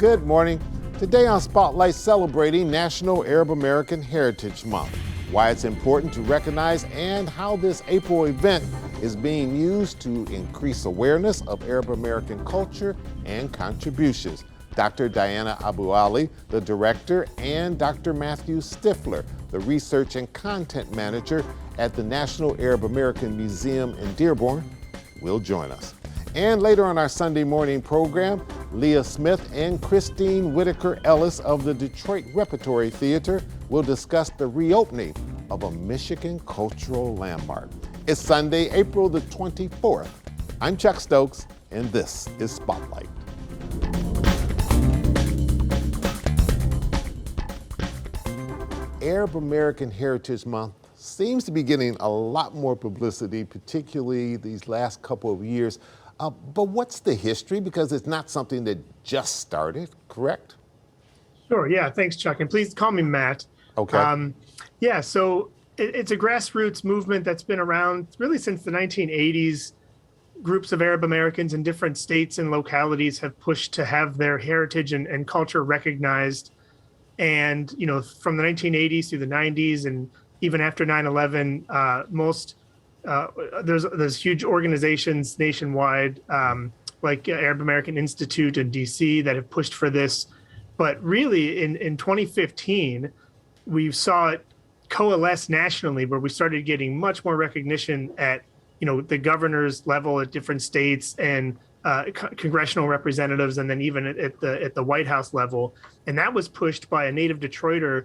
Good morning. Today on Spotlight, celebrating National Arab American Heritage Month, why it's important to recognize and how this April event is being used to increase awareness of Arab American culture and contributions. Dr. Diana Abu Ali, the director, and Dr. Matthew Stifler, the research and content manager at the National Arab American Museum in Dearborn, will join us. And later on our Sunday morning program, Leah Smith and Christine Whitaker Ellis of the Detroit Repertory Theater will discuss the reopening of a Michigan cultural landmark. It's Sunday, April the 24th. I'm Chuck Stokes, and this is Spotlight. Arab American Heritage Month seems to be getting a lot more publicity, particularly these last couple of years. But what's the history? Because it's not something that just started, correct? Sure, yeah, thanks, Chuck. And please call me Matt. Okay. So it's a grassroots movement that's been around really since the 1980s. Groups of Arab Americans in different states and localities have pushed to have their heritage and culture recognized. And, you know, from the 1980s through the 90s and even after 9/11, there's huge organizations nationwide, like Arab American Institute in DC, that have pushed for this. But really in 2015, we saw it coalesce nationally, where we started getting much more recognition at, you know, the governor's level at different states and congressional representatives, and then even at the White House level. And that was pushed by a native Detroiter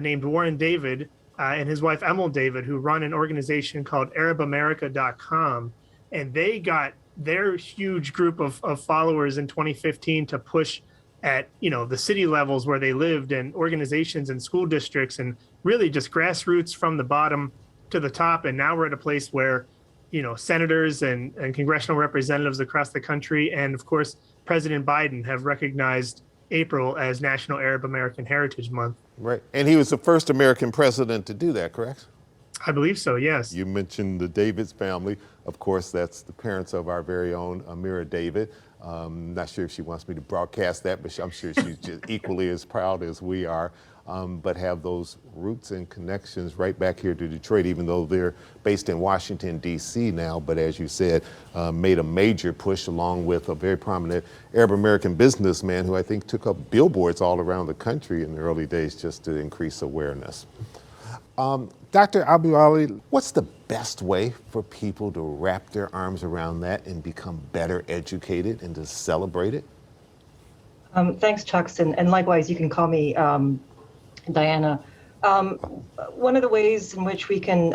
named Warren David, and his wife, Emil David, who run an organization called ArabAmerica.com. And they got their huge group of followers in 2015 to push at, you know, the city levels where they lived, and organizations and school districts, and really just grassroots from the bottom to the top. And now we're at a place where, you know, senators and congressional representatives across the country, and of course, President Biden, have recognized April as National Arab American Heritage Month. Right. And he was the first American president to do that, correct? I believe so, yes. You mentioned the Davids family. Of course, that's the parents of our very own Amira David. Not sure if she wants me to broadcast that, but I'm sure she's just equally as proud as we are. But have those roots and connections right back here to Detroit, even though they're based in Washington, D.C. now. But as you said, made a major push along with a very prominent Arab American businessman who I think took up billboards all around the country in the early days just to increase awareness. Dr. Abu Ali, what's the best way for people to wrap their arms around that and become better educated and to celebrate it? Thanks, Chuck, and likewise, you can call me Diana. One of the ways in which we can,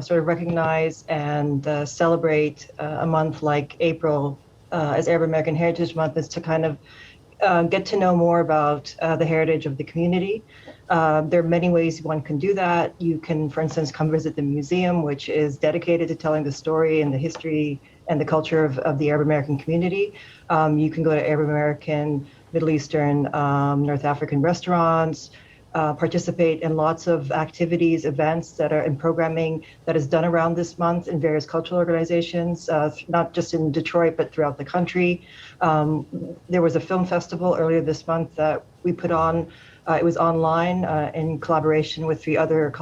sort of recognize and celebrate a month like April as Arab American Heritage Month is to kind of get to know more about the heritage of the community. There are many ways one can do that. You can, for instance, come visit the museum, which is dedicated to telling the story and the history and the culture of the Arab American community. You can go to Arab American, Middle Eastern, North African restaurants, participate in lots of activities, events that are in programming that is done around this month in various cultural organizations, not just in Detroit, but throughout the country. There was a film festival earlier this month that we put on. It was online in collaboration with 3 other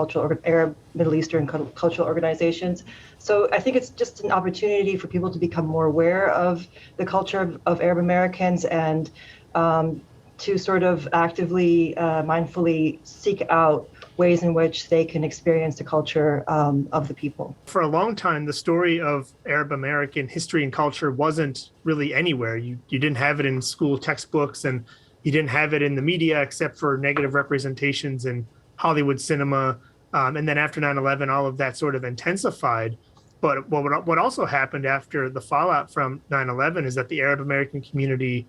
Arab, Middle Eastern cultural organizations. So I think it's just an opportunity for people to become more aware of the culture of Arab Americans and to sort of actively, mindfully seek out ways in which they can experience the culture of the people. For a long time, the story of Arab American history and culture wasn't really anywhere. You didn't have it in school textbooks, and you didn't have it in the media except for negative representations in Hollywood cinema. And then after 9/11, all of that sort of intensified. But what also happened after the fallout from 9/11 is that the Arab American community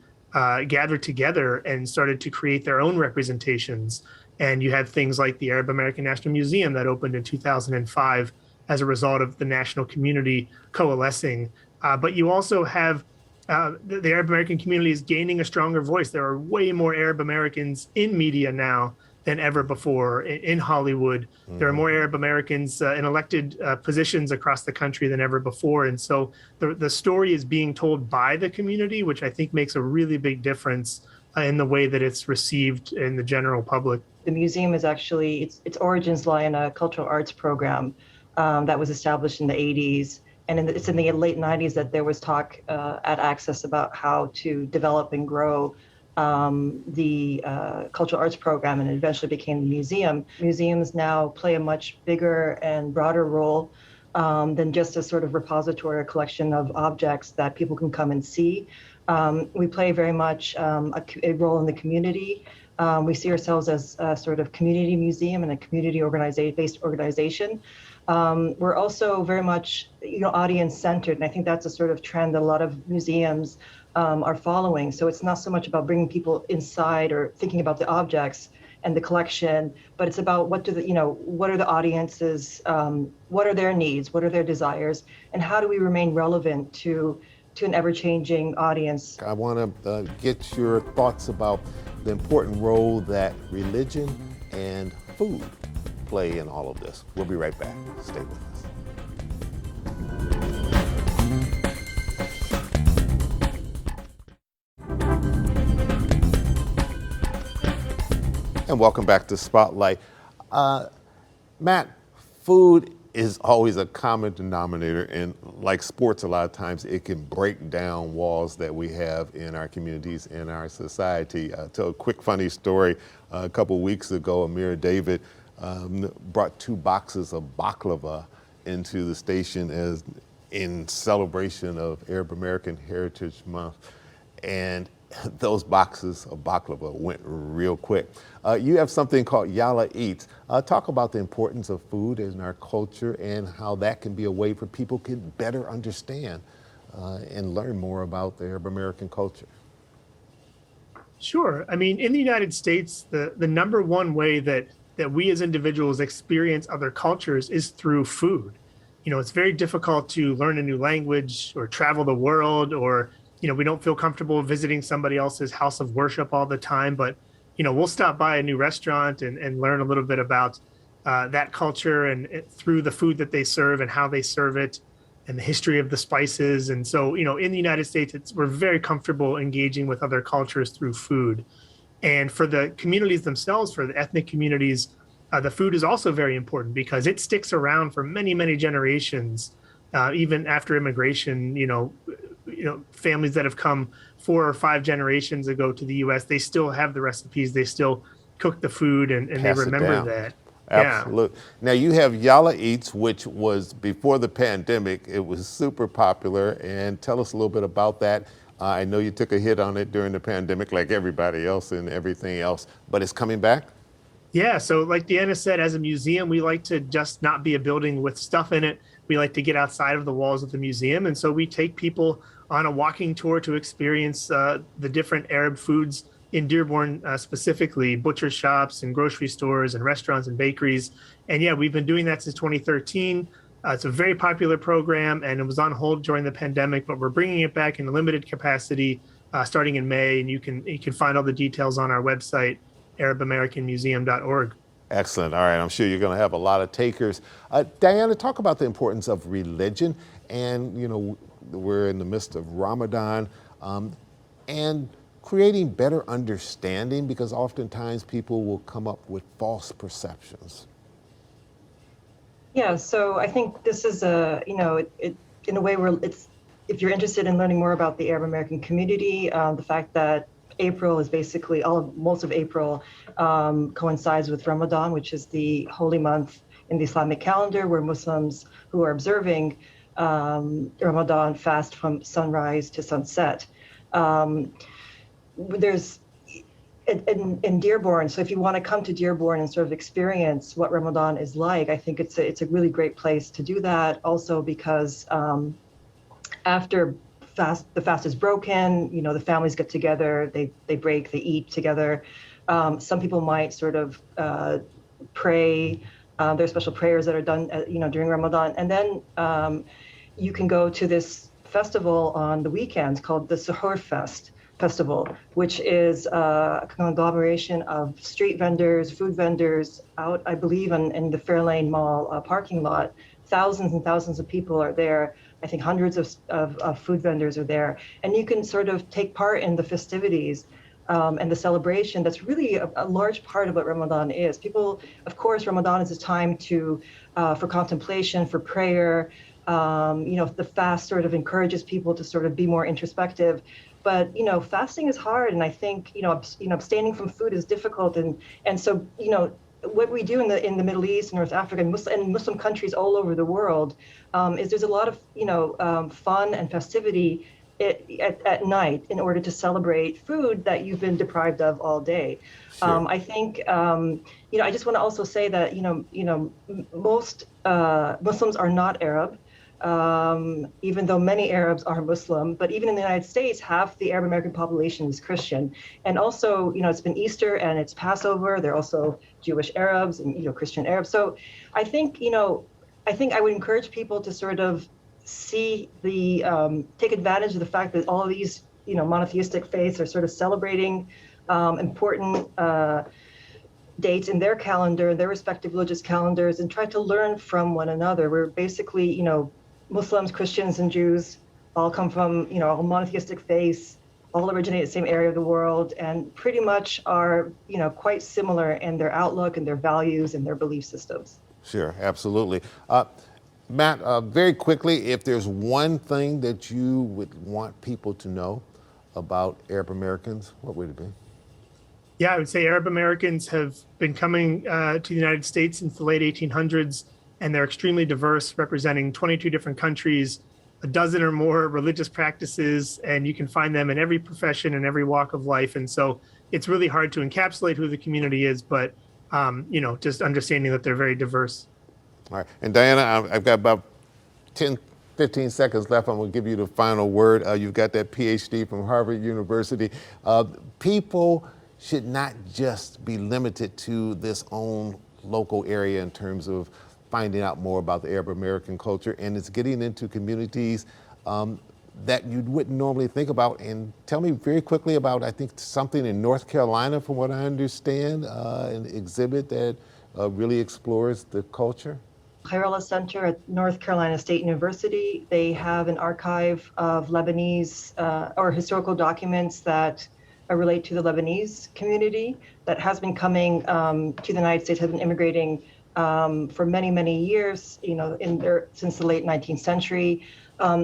gathered together and started to create their own representations. And you had things like the Arab American National Museum that opened in 2005 as a result of the national community coalescing. But you also have the Arab American community is gaining a stronger voice. There are way more Arab Americans in media now than ever before in Hollywood. Mm-hmm. There are more Arab Americans in elected positions across the country than ever before. And so the story is being told by the community, which I think makes a really big difference in the way that it's received in the general public. The museum is actually, its origins lie in a cultural arts program that was established in the 80s. And it's in the late 90s that there was talk at Access about how to develop and grow the cultural arts program, and it eventually became the museum. Museums now play a much bigger and broader role than just a sort of repository or collection of objects that people can come and see. We play very much a role in the community. We see ourselves as a sort of community museum and a community based organization. We're also very much, audience centered, and I think that's a sort of trend that a lot of museums are following. So it's not so much about bringing people inside or thinking about the objects and the collection, but it's about what are the audiences, what are their needs, what are their desires, and how do we remain relevant to an ever-changing audience. I want to get your thoughts about the important role that religion and food play in all of this. We'll be right back. Stay with us. And welcome back to Spotlight. Matt, food is always a common denominator, and like sports, a lot of times it can break down walls that we have in our communities, in our society. I'll tell a quick funny story. A couple weeks ago, Amir David brought 2 boxes of baklava into the station as in celebration of Arab American Heritage Month, and those boxes of baklava went real quick. You have something called Yalla Eats. Talk about the importance of food in our culture and how that can be a way for people to better understand and learn more about the Arab American culture. Sure. I mean, in the United States, the number one way that we as individuals experience other cultures is through food. It's very difficult to learn a new language or travel the world, or we don't feel comfortable visiting somebody else's house of worship all the time, but we'll stop by a new restaurant and learn a little bit about that culture and through the food that they serve and how they serve it and the history of the spices. And so, in the United States, we're very comfortable engaging with other cultures through food. And for the communities themselves, for the ethnic communities, the food is also very important because it sticks around for many, many generations, even after immigration. Families that have come 4 or 5 generations ago to the U.S., they still have the recipes, they still cook the food, and they remember that. Absolutely. Yeah. Now you have Yalla Eats, which was before the pandemic. It was super popular, and tell us a little bit about that. I know you took a hit on it during the pandemic, like everybody else and everything else, but it's coming back? Yeah, so like Deanna said, as a museum, we like to just not be a building with stuff in it. We like to get outside of the walls of the museum. And so we take people on a walking tour to experience the different Arab foods in Dearborn, specifically butcher shops and grocery stores and restaurants and bakeries. And yeah, we've been doing that since 2013. It's a very popular program, and it was on hold during the pandemic, but we're bringing it back in a limited capacity starting in May. And you can find all the details on our website, arabamericanmuseum.org. Excellent. All right. I'm sure you're going to have a lot of takers. Diana, talk about the importance of religion. And, we're in the midst of Ramadan and creating better understanding, because oftentimes people will come up with false perceptions. Yeah, so I think this is in a way where if you're interested in learning more about the Arab American community, the fact that April is basically most of April coincides with Ramadan, which is the holy month in the Islamic calendar, where Muslims who are observing Ramadan fast from sunrise to sunset. There's in Dearborn, so if you want to come to Dearborn and sort of experience what Ramadan is like, I think it's a really great place to do that. Also because after the fast is broken, the families get together, they break, they eat together. Some people might sort of pray. There's special prayers that are done during Ramadan, and then you can go to this festival on the weekends called the Suhoor Festival, which is a conglomeration of street vendors, food vendors out, I believe, in the Fairlane Mall parking lot. Thousands and thousands of people are there. I think hundreds of food vendors are there. And you can sort of take part in the festivities and the celebration, that's really a large part of what Ramadan is. People, of course, Ramadan is a time for contemplation, for prayer. The fast sort of encourages people to sort of be more introspective. But fasting is hard, and I think abstaining from food is difficult, and so what we do in the Middle East, North Africa, and Muslim countries all over the world is there's a lot of fun and festivity at night in order to celebrate food that you've been deprived of all day. Sure. I think I just want to also say that most Muslims are not Arab. Even though many Arabs are Muslim, but even in the United States, half the Arab American population is Christian. And also, it's been Easter and it's Passover. There are also Jewish Arabs and Christian Arabs. So I think I would encourage people to sort of see take advantage of the fact that all of these monotheistic faiths are sort of celebrating important dates in their calendar, their respective religious calendars, and try to learn from one another. We're basically Muslims, Christians, and Jews all come from all monotheistic faiths, all originate in the same area of the world, and pretty much are quite similar in their outlook and their values and their belief systems. Sure, absolutely. Matt, very quickly, if there's one thing that you would want people to know about Arab Americans, what would it be? Yeah, I would say Arab Americans have been coming to the United States since the late 1800s, and they're extremely diverse, representing 22 different countries, a dozen or more religious practices, and you can find them in every profession and every walk of life. And so it's really hard to encapsulate who the community is, but just understanding that they're very diverse. All right, and Diana, I've got about 10, 15 seconds left. I'm gonna give you the final word. You've got that PhD from Harvard University. People should not just be limited to this own local area in terms of finding out more about the Arab American culture, and it's getting into communities that you wouldn't normally think about. And tell me very quickly about, I think, something in North Carolina, from what I understand, an exhibit that really explores the culture. Khairallah Center at North Carolina State University, they have an archive of Lebanese or historical documents that relate to the Lebanese community that has been coming to the United States, has been immigrating for many, many years, since the late 19th century.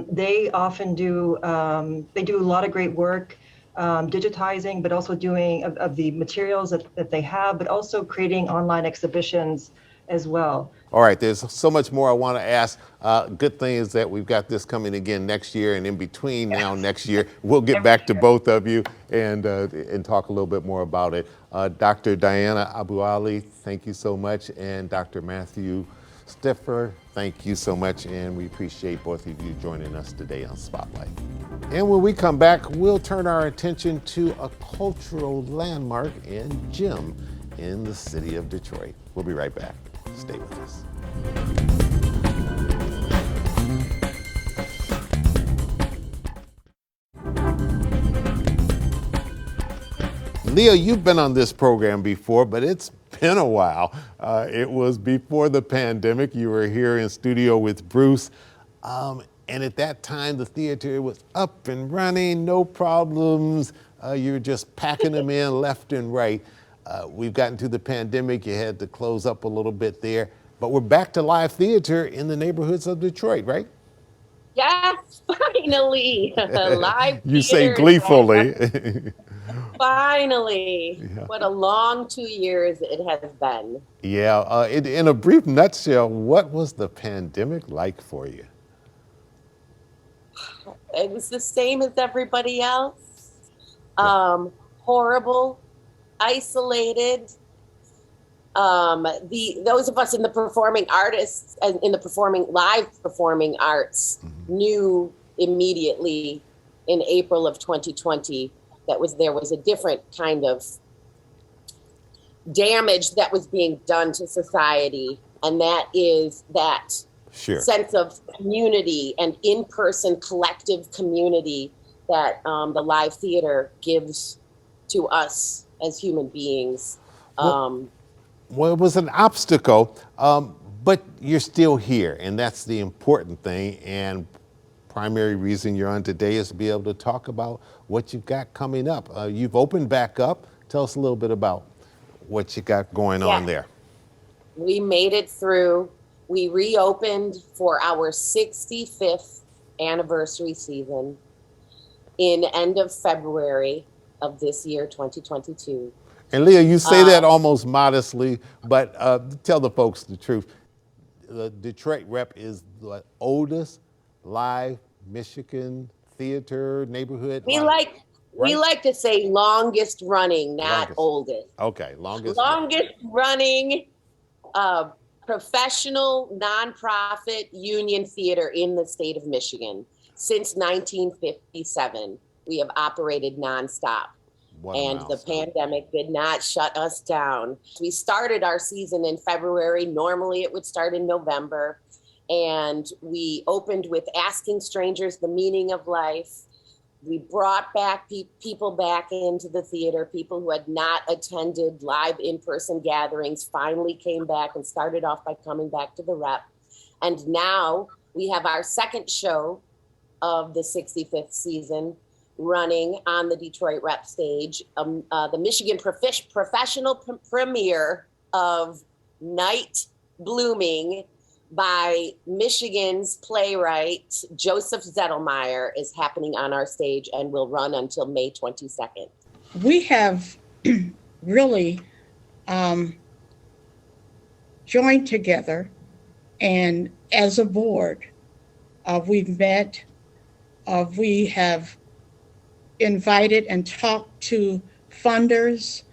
They often do a lot of great work digitizing, but also doing of the materials that they have, but also creating online exhibitions as well. All right, there's so much more I want to ask. Good thing is that we've got this coming again next year, and in between now next year, we'll get back to both of you and talk a little bit more about it. Dr. Diana Abu Ali, thank you so much, and Dr. Matthew Stiffer, thank you so much, and we appreciate both of you joining us today on Spotlight. And when we come back, we'll turn our attention to a cultural landmark and gem in the city of Detroit. We'll be right back. Stay with us. Leah, you've been on this program before, but it's been a while. It was before the pandemic. You were here in studio with Bruce. And at that time, the theater was up and running, no problems. You were just packing them in left and right. We've gotten to the pandemic. You had to close up a little bit there, but we're back to live theater in the neighborhoods of Detroit, right? Yes, finally, live You theater. say gleefully. Finally. Yeah. What a long 2 years it has been. Yeah, in a brief nutshell, what was the pandemic like for you? It was the same as everybody else. Horrible, isolated. Those of us in the performing artists and in the live performing arts knew immediately in April of 2020 that there was a different kind of damage that was being done to society, and that is that sense of community and in-person collective community that the live theater gives to us as human beings. Well, it was an obstacle, but you're still here, and that's the important thing. And primary reason you're on today is to be able to talk about what you've got coming up. You've opened back up. Tell us a little bit about what you got going on there. We made it through. We reopened for our 65th anniversary season in end of February of this year, 2022. And Leah, you say that almost modestly, but tell the folks the truth. The Detroit Rep is the oldest live Michigan theater neighborhood. We like to say longest running, not oldest. Okay, longest running professional nonprofit union theater in the state of Michigan. Since 1957, we have operated nonstop. And the pandemic did not shut us down. We started our season in February. Normally it would start in November. And we opened with Asking Strangers the Meaning of Life. We brought back people back into the theater. People who had not attended live in-person gatherings finally came back and started off by coming back to the Rep. And now we have our second show of the 65th season running on the Detroit Rep stage, the Michigan professional premiere of Night Blooming by Michigan's playwright Joseph Zettelmeyer is happening on our stage and will run until May 22nd. We have really joined together, and as a board, we've met, we have invited and talked to funders.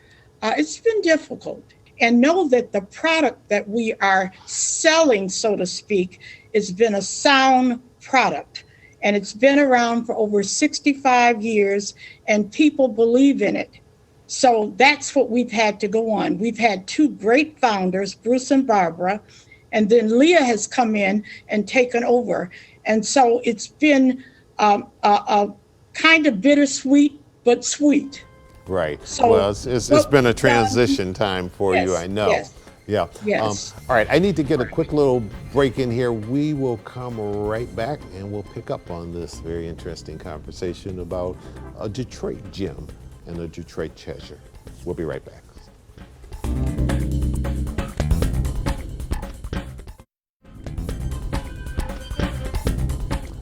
It's been difficult. And know that the product that we are selling, so to speak, has been a sound product. And it's been around for over 65 years, and people believe in it. So that's what we've had to go on. We've had two great founders, Bruce and Barbara, and then Leah has come in and taken over. And so it's been a kind of bittersweet, but sweet. Right. So, well, it's been a transition time for you, I know. Yes. Yeah. Yes. All right. I need to get a quick little break in here. We will come right back and we'll pick up on this very interesting conversation about a Detroit gem and a Detroit treasure. We'll be right back.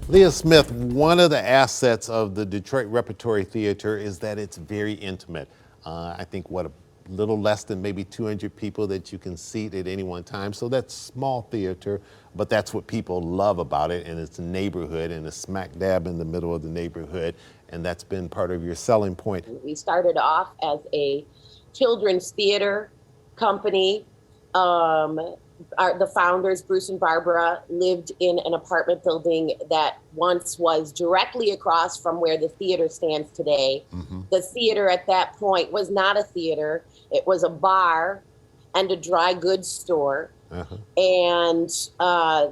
Leah Smith, one of the assets of the Detroit Repertory Theater is that it's very intimate. I think a little less than maybe 200 people that you can seat at any one time. So that's small theater, but that's what people love about it. And it's a neighborhood and it's smack dab in the middle of the neighborhood. And that's been part of your selling point. We started off as a children's theater company. The founders, Bruce and Barbara, lived in an apartment building that once was directly across from where the theater stands today. Mm-hmm. The theater at that point was not a theater. It was a bar and a dry goods store. Uh-huh. And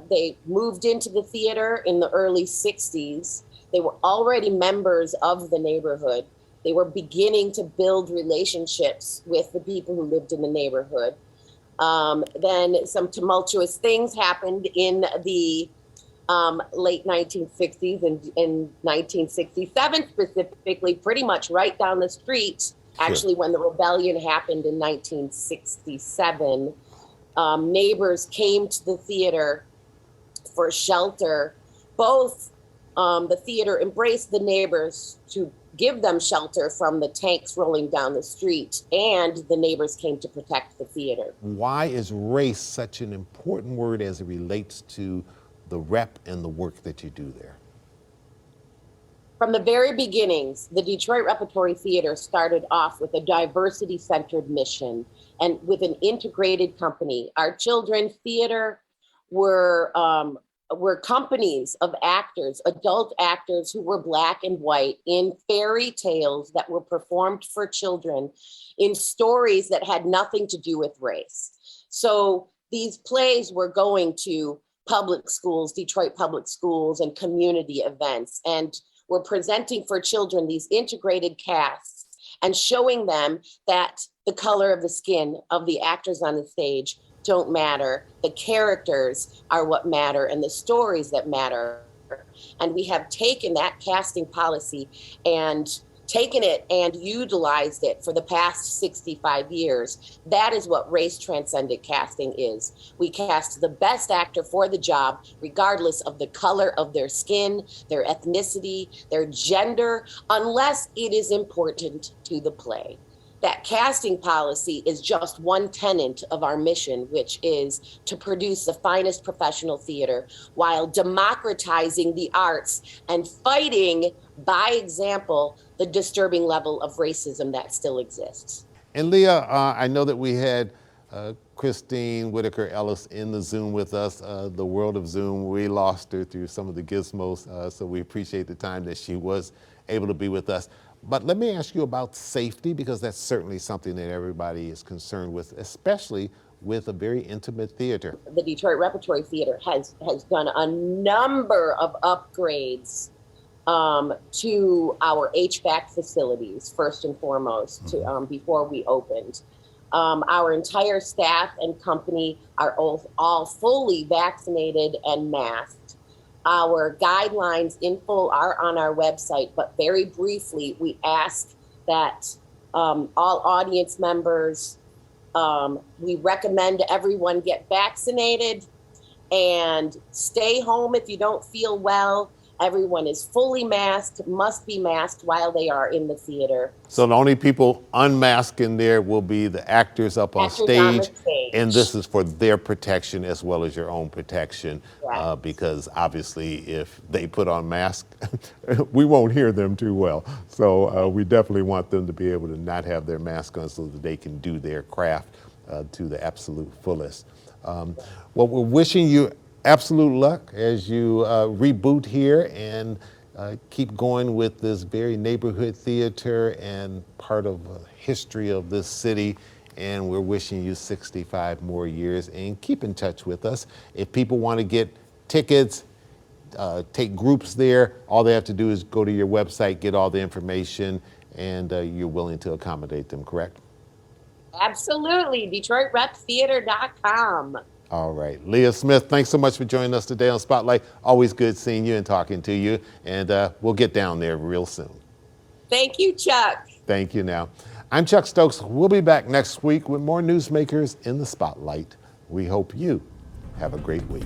they moved into the theater in the early 60s. They were already members of the neighborhood. They were beginning to build relationships with the people who lived in the neighborhood. Then some tumultuous things happened in the late 1960s and in 1967 specifically, pretty much right down the street. Actually, when the rebellion happened in 1967, neighbors came to the theater for shelter. Both the theater embraced the neighbors to give them shelter from the tanks rolling down the street, and the neighbors came to protect the theater. Why is race such an important word as it relates to the Rep and the work that you do there? From the very beginnings, the Detroit Repertory Theater started off with a diversity-centered mission and with an integrated company. Our children's theater were companies of actors, adult actors who were Black and white in fairy tales that were performed for children in stories that had nothing to do with race. So these plays were going to public schools, Detroit public schools, and community events, and were presenting for children these integrated casts and showing them that the color of the skin of the actors on the stage don't matter. The characters are what matter, and the stories that matter And we have taken that casting policy and taken it and utilized it for the past 65 years. That is what race transcendent casting is. We cast the best actor for the job, regardless of the color of their skin, their ethnicity, their gender, unless it is important to the play. That casting policy is just one tenet of our mission, which is to produce the finest professional theater while democratizing the arts and fighting, by example, the disturbing level of racism that still exists. And Leah, I know that we had Christine Whitaker Ellis in the Zoom with us, the world of Zoom. We lost her through some of the gizmos, so we appreciate the time that she was able to be with us. But let me ask you about safety, because that's certainly something that everybody is concerned with, especially with a very intimate theater. The Detroit Repertory Theater has done a number of upgrades to our HVAC facilities, first and foremost, before we opened. Our entire staff and company are all fully vaccinated and masked. Our guidelines in full are on our website, but very briefly, we ask that all audience members, we recommend everyone get vaccinated and stay home if you don't feel well. Everyone is fully masked, must be masked while they are in the theater. So the only people unmasked in there will be the actors up on stage, and this is for their protection as well as your own protection, because obviously if they put on masks, we won't hear them too well. So we definitely want them to be able to not have their mask on so that they can do their craft to the absolute fullest. Well, we're wishing you absolute luck as you reboot here and keep going with this very neighborhood theater and part of the history of this city. And we're wishing you 65 more years, and keep in touch with us. If people want to get tickets, take groups there, all they have to do is go to your website, get all the information, and you're willing to accommodate them, correct? Absolutely, DetroitRepTheater.com. All right. Leah Smith, thanks so much for joining us today on Spotlight. Always good seeing you and talking to you. And we'll get down there real soon. Thank you, Chuck. Thank you now. I'm Chuck Stokes. We'll be back next week with more newsmakers in the Spotlight. We hope you have a great week.